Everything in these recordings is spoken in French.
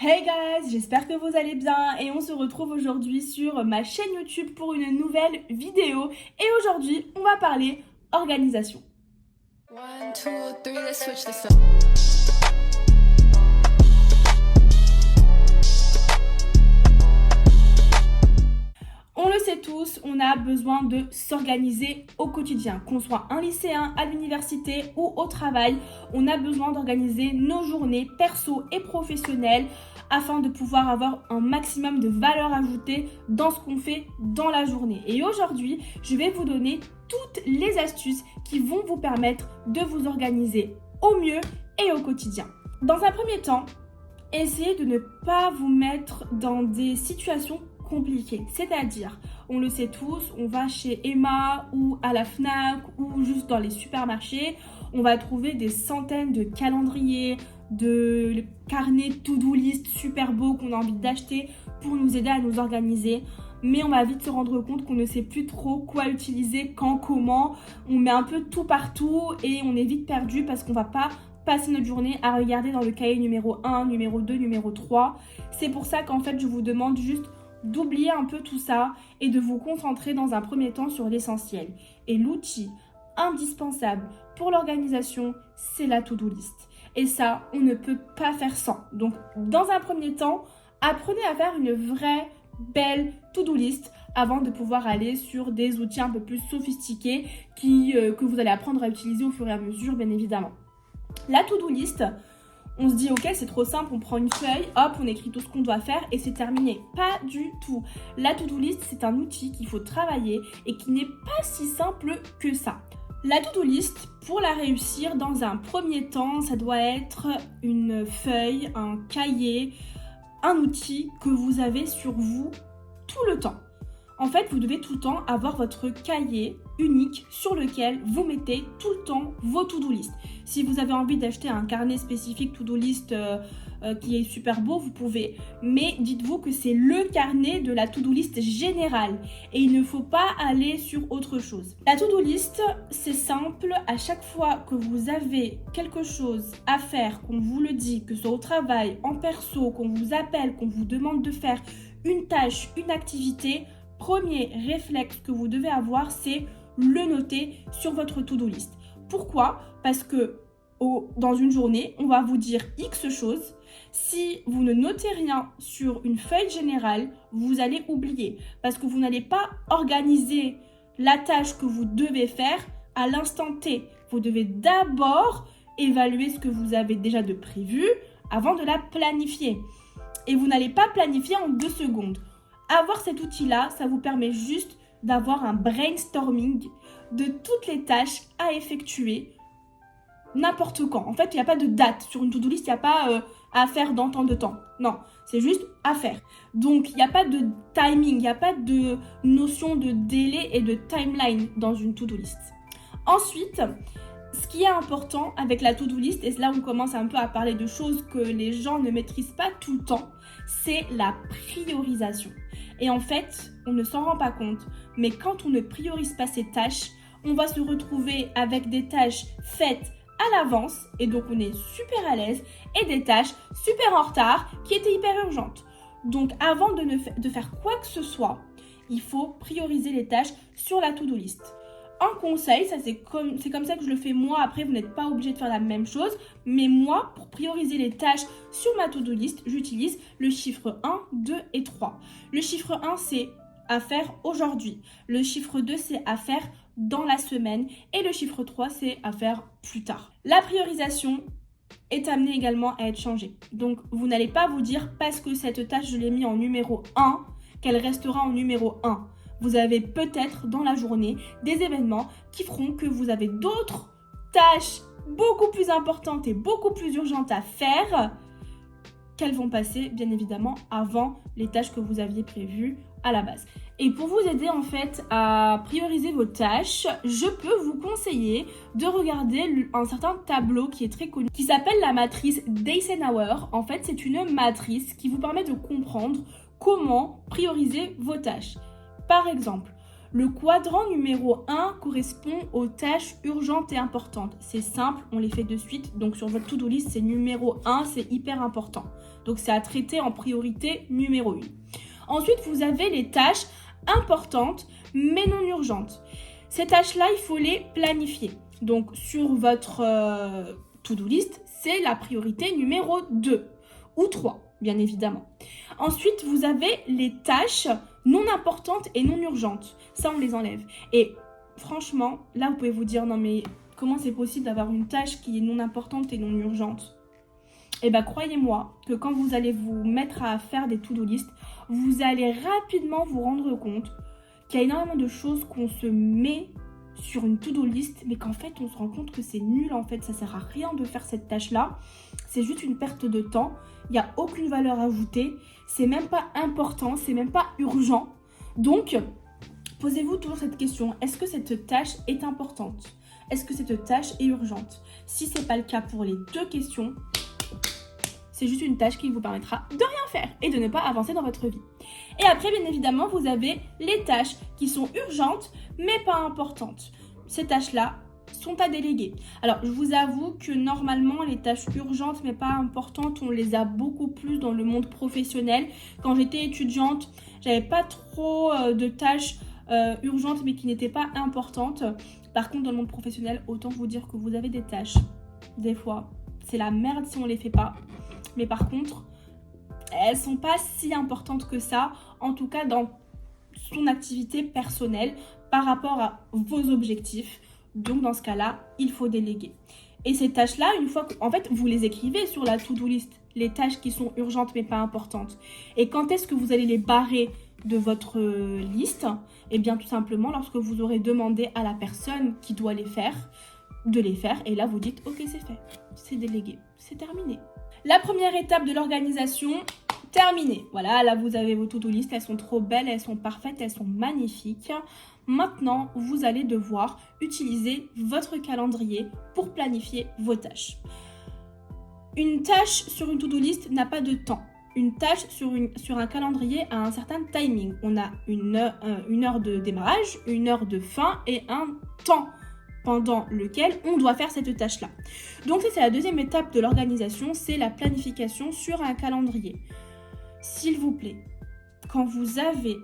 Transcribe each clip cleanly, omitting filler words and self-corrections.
Hey guys, j'espère que vous allez bien et on se retrouve aujourd'hui sur ma chaîne YouTube pour une nouvelle vidéo et aujourd'hui on va parler organisation. 1, 2, 3, let's switch this up. On le sait tous, on a besoin de s'organiser au quotidien. Qu'on soit un lycéen, à l'université ou au travail, on a besoin d'organiser nos journées perso et professionnelles afin de pouvoir avoir un maximum de valeur ajoutée dans ce qu'on fait dans la journée. Et aujourd'hui, je vais vous donner toutes les astuces qui vont vous permettre de vous organiser au mieux et au quotidien. Dans un premier temps, essayez de ne pas vous mettre dans des situations compliqué, c'est-à-dire, on le sait tous, on va chez Emma ou à la Fnac ou juste dans les supermarchés, on va trouver des centaines de calendriers, de carnets to-do list super beaux qu'on a envie d'acheter pour nous aider à nous organiser. Mais on va vite se rendre compte qu'on ne sait plus trop quoi utiliser, quand, comment. On met un peu tout partout et on est vite perdu parce qu'on va pas passer notre journée à regarder dans le cahier numéro 1, numéro 2, numéro 3. C'est pour ça qu'en fait, je vous demande juste d'oublier un peu tout ça et de vous concentrer dans un premier temps sur l'essentiel. Et l'outil indispensable pour l'organisation, c'est la to-do list. Et ça, on ne peut pas faire sans. Donc, dans un premier temps, apprenez à faire une vraie belle to-do list avant de pouvoir aller sur des outils un peu plus sophistiqués que vous allez apprendre à utiliser au fur et à mesure, bien évidemment. La to-do list, on se dit ok, c'est trop simple, on prend une feuille, hop, on écrit tout ce qu'on doit faire et c'est terminé. Pas du tout. La to-do list, c'est un outil qu'il faut travailler et qui n'est pas si simple que ça. La to-do list, pour la réussir, dans un premier temps, ça doit être une feuille, un cahier, un outil que vous avez sur vous tout le temps. En fait, vous devez tout le temps avoir votre cahier unique sur lequel vous mettez tout le temps vos to-do list. Si vous avez envie d'acheter un carnet spécifique to-do list qui est super beau, vous pouvez. Mais dites-vous que c'est le carnet de la to-do list générale et il ne faut pas aller sur autre chose. La to-do list, c'est simple. À chaque fois que vous avez quelque chose à faire, qu'on vous le dit, que ce soit au travail, en perso, qu'on vous appelle, qu'on vous demande de faire une tâche, une activité, premier réflexe que vous devez avoir, c'est le noter sur votre to-do list. Pourquoi ? Parce que dans une journée, on va vous dire X choses. Si vous ne notez rien sur une feuille générale, vous allez oublier. Parce que vous n'allez pas organiser la tâche que vous devez faire à l'instant T. Vous devez d'abord évaluer ce que vous avez déjà de prévu avant de la planifier. Et vous n'allez pas planifier en 2 secondes. Avoir cet outil-là, ça vous permet juste d'avoir un brainstorming de toutes les tâches à effectuer n'importe quand. En fait, il n'y a pas de date. Sur une to-do list, il n'y a pas à faire dans tant de temps. Non, c'est juste à faire. Donc, il n'y a pas de timing, il n'y a pas de notion de délai et de timeline dans une to-do list. Ensuite, ce qui est important avec la to-do list, et là on commence un peu à parler de choses que les gens ne maîtrisent pas tout le temps, c'est la priorisation. Et en fait, on ne s'en rend pas compte, mais quand on ne priorise pas ses tâches, on va se retrouver avec des tâches faites à l'avance, et donc on est super à l'aise, et des tâches super en retard qui étaient hyper urgentes. Donc avant de faire quoi que ce soit, il faut prioriser les tâches sur la to-do list. Un conseil, ça c'est comme ça que je le fais moi, après vous n'êtes pas obligé de faire la même chose, mais moi, pour prioriser les tâches sur ma to-do list, j'utilise le chiffre 1, 2 et 3. Le chiffre 1, c'est à faire aujourd'hui. Le chiffre 2, c'est à faire dans la semaine. Et le chiffre 3, c'est à faire plus tard. La priorisation est amenée également à être changée. Donc, vous n'allez pas vous dire, parce que cette tâche, je l'ai mis en numéro 1, qu'elle restera en numéro 1. Vous avez peut-être dans la journée des événements qui feront que vous avez d'autres tâches beaucoup plus importantes et beaucoup plus urgentes à faire qu'elles vont passer bien évidemment avant les tâches que vous aviez prévues à la base. Et pour vous aider en fait à prioriser vos tâches, je peux vous conseiller de regarder un certain tableau qui est très connu, qui s'appelle la matrice d'Eisenhower. En fait, c'est une matrice qui vous permet de comprendre comment prioriser vos tâches. Par exemple, Le quadrant numéro 1 correspond aux tâches urgentes et importantes. C'est simple, on les fait de suite. Donc sur votre to-do list, c'est numéro 1, c'est hyper important. Donc c'est à traiter en priorité numéro 1. Ensuite, vous avez les tâches importantes mais non urgentes. Ces tâches-là, il faut les planifier. Donc sur votre to-do list, c'est la priorité numéro 2 ou 3, bien évidemment. Ensuite, vous avez les tâches non importantes et non urgentes. Ça, on les enlève. Et franchement, là, vous pouvez vous dire, non mais comment c'est possible d'avoir une tâche qui est non importante et non urgente ? Eh bien, croyez-moi que quand vous allez vous mettre à faire des to-do list, vous allez rapidement vous rendre compte qu'il y a énormément de choses qu'on se met sur une to-do list, mais qu'en fait, on se rend compte que c'est nul, en fait, ça sert à rien de faire cette tâche-là. C'est juste une perte de temps, il n'y a aucune valeur ajoutée, c'est même pas important, c'est même pas urgent. Donc, posez-vous toujours cette question, est-ce que cette tâche est importante ? Est-ce que cette tâche est urgente ? Si ce n'est pas le cas pour les deux questions, c'est juste une tâche qui vous permettra de rien faire et de ne pas avancer dans votre vie. Et après, bien évidemment, vous avez les tâches qui sont urgentes, mais pas importantes. Ces tâches-là sont à déléguer. Alors, je vous avoue que normalement, les tâches urgentes, mais pas importantes, on les a beaucoup plus dans le monde professionnel. Quand j'étais étudiante, j'avais pas trop de tâches urgentes, mais qui n'étaient pas importantes. Par contre, dans le monde professionnel, autant vous dire que vous avez des tâches. Des fois, c'est la merde si on les fait pas. Mais par contre, elles sont pas si importantes que ça, en tout cas dans son activité personnelle par rapport à vos objectifs. Donc dans ce cas-là, il faut déléguer. Et ces tâches-là, une fois que, en fait, vous les écrivez sur la to-do list, les tâches qui sont urgentes mais pas importantes. Et quand est-ce que vous allez les barrer de votre liste ? Eh bien tout simplement lorsque vous aurez demandé à la personne qui doit les faire, de les faire. Et là, vous dites, ok, c'est fait, c'est délégué, c'est terminé. La première étape de l'organisation, terminée. Voilà, là vous avez vos to-do list, elles sont trop belles, elles sont parfaites, elles sont magnifiques. Maintenant, vous allez devoir utiliser votre calendrier pour planifier vos tâches. Une tâche sur une to-do list n'a pas de temps. Une tâche sur un calendrier a un certain timing. On a une heure de démarrage, une heure de fin et un temps pendant lequel on doit faire cette tâche-là. Donc ça, c'est la deuxième étape de l'organisation, c'est la planification sur un calendrier. S'il vous plaît, quand vous avez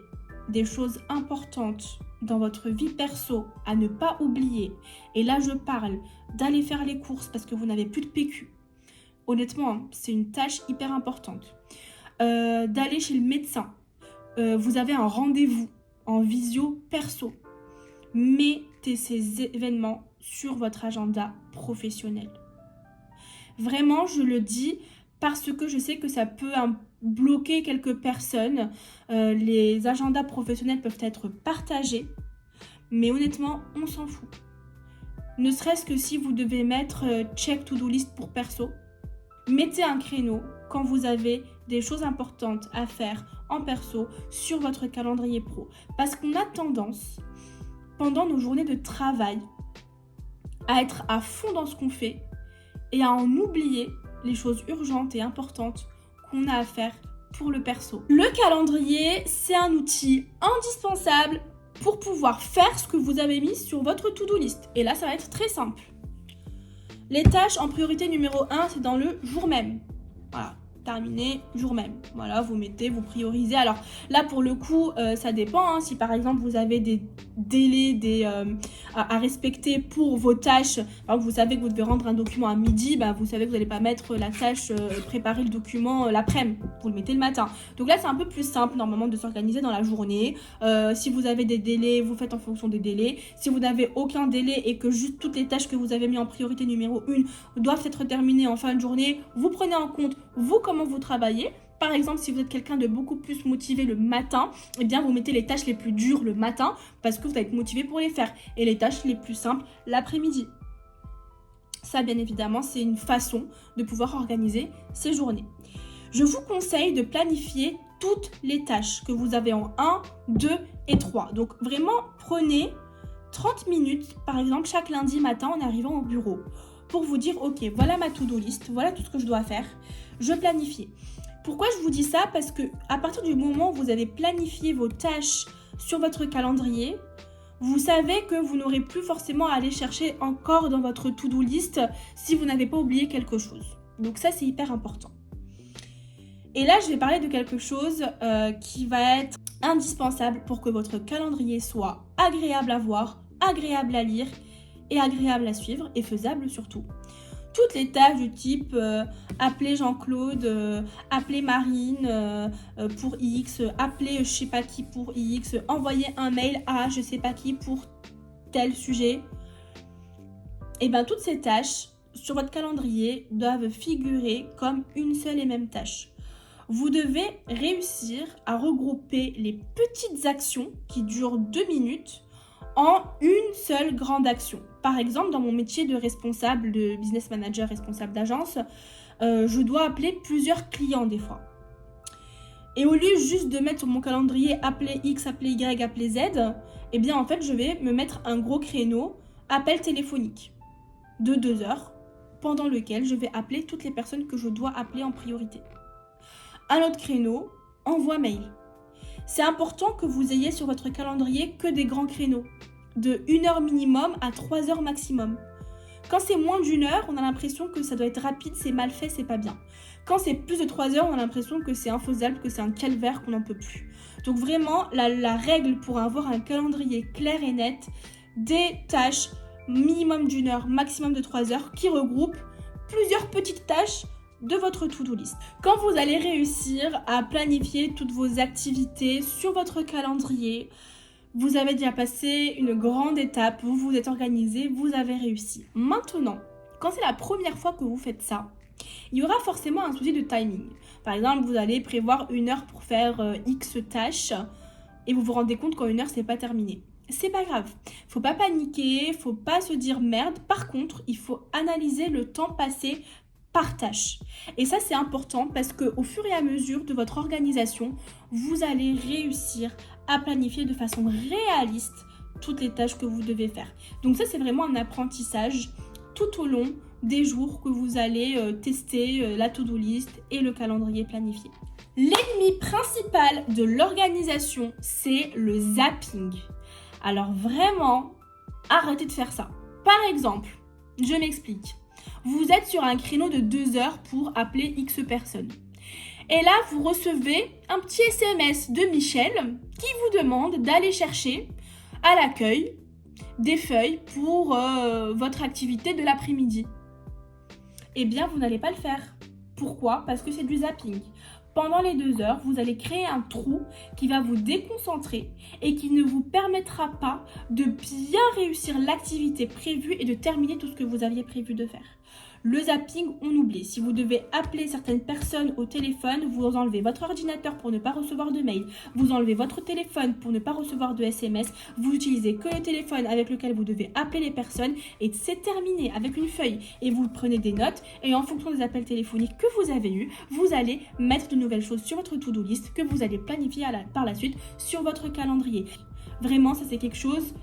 des choses importantes dans votre vie perso à ne pas oublier, et là je parle d'aller faire les courses parce que vous n'avez plus de PQ, honnêtement, c'est une tâche hyper importante. D'aller chez le médecin, vous avez un rendez-vous en visio perso, mettez ces événements sur votre agenda professionnel. Vraiment, je le dis parce que je sais que ça peut bloquer quelques personnes. Les agendas professionnels peuvent être partagés, mais honnêtement, on s'en fout. Ne serait-ce que si vous devez mettre check to-do list pour perso, mettez un créneau quand vous avez des choses importantes à faire en perso sur votre calendrier pro. Parce qu'on a tendance, pendant nos journées de travail, à être à fond dans ce qu'on fait et à en oublier les choses urgentes et importantes qu'on a à faire pour le perso. Le calendrier, c'est un outil indispensable pour pouvoir faire ce que vous avez mis sur votre to-do list. Et là, ça va être très simple. Les tâches en priorité numéro 1, c'est dans le jour même. Voilà, terminé, jour même. Voilà, vous mettez, vous priorisez. Alors là, pour le coup, ça dépend. Si par exemple, vous avez des délais à respecter pour vos tâches. Par exemple, vous savez que vous devez rendre un document à midi, vous savez que vous n'allez pas mettre la tâche préparer le document l'après-midi. Vous le mettez le matin. Donc là, c'est un peu plus simple normalement de s'organiser dans la journée. Si vous avez des délais, vous faites en fonction des délais. Si vous n'avez aucun délai et que juste toutes les tâches que vous avez mis en priorité numéro 1 doivent être terminées en fin de journée, vous prenez en compte comment vous travaillez. Par exemple, si vous êtes quelqu'un de beaucoup plus motivé le matin, eh bien vous mettez les tâches les plus dures le matin parce que vous allez être motivé pour les faire. Et les tâches les plus simples l'après-midi. Ça, bien évidemment, c'est une façon de pouvoir organiser ces journées. Je vous conseille de planifier toutes les tâches que vous avez en 1, 2 et 3. Donc vraiment, prenez 30 minutes, par exemple, chaque lundi matin en arrivant au bureau pour vous dire, ok, voilà ma to-do list, voilà tout ce que je dois faire. Je planifie. Pourquoi je vous dis ça ? Parce que à partir du moment où vous avez planifié vos tâches sur votre calendrier, Vous savez que vous n'aurez plus forcément à aller chercher encore dans votre to-do list si vous n'avez pas oublié quelque chose. Donc ça, c'est hyper important. Et là, je vais parler de quelque chose qui va être indispensable pour que votre calendrier soit agréable à voir, agréable à lire et agréable à suivre et faisable surtout. Toutes les tâches du type appeler Jean-Claude, appeler Marine pour X, appeler je sais pas qui pour X, envoyer un mail à je sais pas qui pour tel sujet. Et bien toutes ces tâches sur votre calendrier doivent figurer comme une seule et même tâche. Vous devez réussir à regrouper les petites actions qui durent 2 minutes en une seule grande action. Par exemple, dans mon métier de responsable, de business manager, responsable d'agence, je dois appeler plusieurs clients des fois. Et au lieu juste de mettre sur mon calendrier appeler X, appeler Y, appeler Z, eh bien en fait je vais me mettre un gros créneau appel téléphonique de 2 heures pendant lequel je vais appeler toutes les personnes que je dois appeler en priorité. Un autre créneau, envoi mail. C'est important que vous ayez sur votre calendrier que des grands créneaux, de 1 heure minimum à 3 heures maximum. Quand c'est moins d'1 heure, on a l'impression que ça doit être rapide, c'est mal fait, c'est pas bien. Quand c'est plus de 3 heures, on a l'impression que c'est infaisable, que c'est un calvaire, qu'on n'en peut plus. Donc vraiment, la règle pour avoir un calendrier clair et net, des tâches minimum d'1 heure, maximum de 3 heures, qui regroupent plusieurs petites tâches de votre to-do list. Quand vous allez réussir à planifier toutes vos activités sur votre calendrier, vous avez déjà passé une grande étape, vous vous êtes organisé, vous avez réussi. Maintenant, quand c'est la première fois que vous faites ça, il y aura forcément un souci de timing. Par exemple, vous allez prévoir 1 heure pour faire X tâches et vous vous rendez compte qu'en 1 heure, c'est pas terminé. C'est pas grave, faut pas paniquer, faut pas se dire merde. Par contre, il faut analyser le temps passé par tâche. Et ça, c'est important parce qu'au fur et à mesure de votre organisation, vous allez réussir à planifier de façon réaliste toutes les tâches que vous devez faire. Donc ça, c'est vraiment un apprentissage tout au long des jours que vous allez tester la to-do list et le calendrier planifié. L'ennemi principal de l'organisation, c'est le zapping. Alors vraiment, arrêtez de faire ça. Par exemple, je m'explique. Vous êtes sur un créneau de 2 heures pour appeler X personnes. Et là, vous recevez un petit SMS de Michel qui vous demande d'aller chercher à l'accueil des feuilles pour votre activité de l'après-midi. Eh bien, vous n'allez pas le faire. Pourquoi ? Parce que c'est du zapping. Pendant les 2 heures, vous allez créer un trou qui va vous déconcentrer et qui ne vous permettra pas de bien réussir l'activité prévue et de terminer tout ce que vous aviez prévu de faire. Le zapping, on oublie. Si vous devez appeler certaines personnes au téléphone, vous enlevez votre ordinateur pour ne pas recevoir de mail, vous enlevez votre téléphone pour ne pas recevoir de SMS, vous utilisez que le téléphone avec lequel vous devez appeler les personnes et c'est terminé avec une feuille et vous prenez des notes et en fonction des appels téléphoniques que vous avez eus, vous allez mettre de nouvelles choses sur votre to-do list que vous allez planifier par la suite sur votre calendrier. Vraiment, ça c'est quelque chose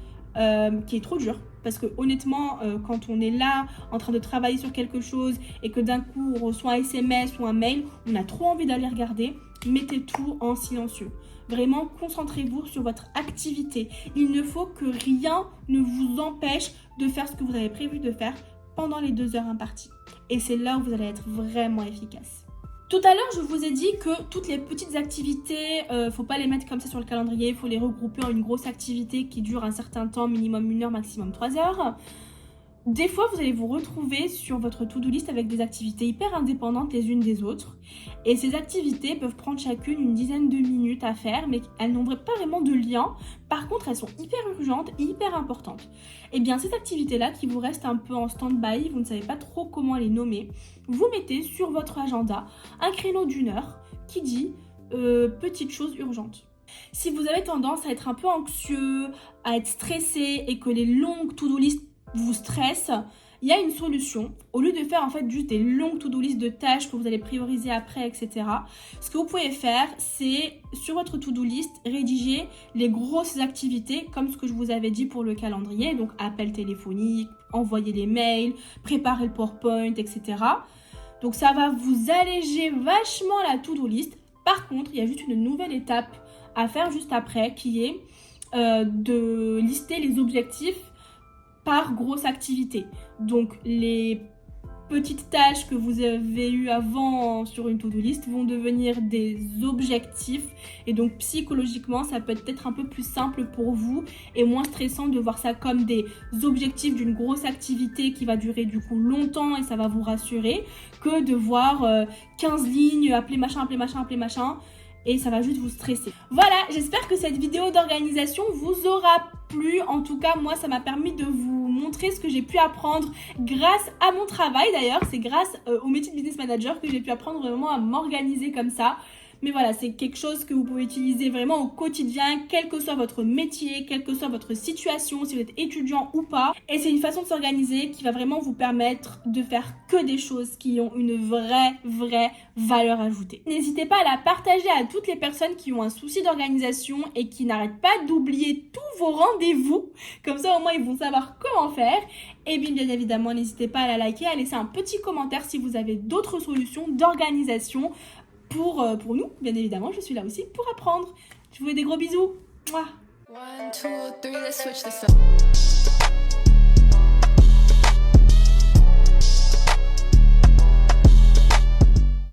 qui est trop dur parce que honnêtement quand on est là en train de travailler sur quelque chose et que d'un coup on reçoit un SMS ou un mail, on a trop envie d'aller regarder. Mettez tout en silencieux. Vraiment, concentrez-vous sur votre activité. Il ne faut que rien ne vous empêche de faire ce que vous avez prévu de faire pendant les 2 heures imparties. Et c'est là où vous allez être vraiment efficace. Tout à l'heure, je vous ai dit que toutes les petites activités, faut pas les mettre comme ça sur le calendrier, il faut les regrouper en une grosse activité qui dure un certain temps, minimum 1 heure, maximum 3 heures. Des fois, vous allez vous retrouver sur votre to-do list avec des activités hyper indépendantes les unes des autres. Et ces activités peuvent prendre chacune une dizaine de minutes à faire, mais elles n'ont pas vraiment de lien. Par contre, elles sont hyper urgentes et hyper importantes. Et bien, ces activités-là qui vous restent un peu en stand-by, vous ne savez pas trop comment les nommer, vous mettez sur votre agenda un créneau d'1 heure qui dit petites choses urgentes. Si vous avez tendance à être un peu anxieux, à être stressé et que les longues to-do list vous stressent, il y a une solution. Au lieu de faire en fait juste des longues to-do list de tâches que vous allez prioriser après, etc. Ce que vous pouvez faire, c'est sur votre to-do list, rédiger les grosses activités comme ce que je vous avais dit pour le calendrier. Donc appel téléphonique, envoyer les mails, préparer le PowerPoint, etc. Donc ça va vous alléger vachement la to-do list. Par contre, il y a juste une nouvelle étape à faire juste après qui est de lister les objectifs par grosse activité. Donc les petites tâches que vous avez eues avant sur une to-do list vont devenir des objectifs, et donc psychologiquement ça peut être un peu plus simple pour vous et moins stressant de voir ça comme des objectifs d'une grosse activité qui va durer du coup longtemps et ça va vous rassurer, que de voir 15 lignes, appeler machin, et ça va juste vous stresser. Voilà, j'espère que cette vidéo d'organisation vous aura plu. En tout cas, moi, ça m'a permis de vous montrer ce que j'ai pu apprendre grâce à mon travail. D'ailleurs, c'est grâce au métier de business manager que j'ai pu apprendre vraiment à m'organiser comme ça. Mais voilà, c'est quelque chose que vous pouvez utiliser vraiment au quotidien, quel que soit votre métier, quelle que soit votre situation, si vous êtes étudiant ou pas. Et c'est une façon de s'organiser qui va vraiment vous permettre de faire que des choses qui ont une vraie valeur ajoutée. N'hésitez pas à la partager à toutes les personnes qui ont un souci d'organisation et qui n'arrêtent pas d'oublier tous vos rendez-vous. Comme ça, au moins, ils vont savoir comment faire. Et bien évidemment, n'hésitez pas à la liker, à laisser un petit commentaire si vous avez d'autres solutions d'organisation. Pour nous, bien évidemment, je suis là aussi pour apprendre. Je vous fais des gros bisous. Mouah. 1, 2, 3, let's switch this up.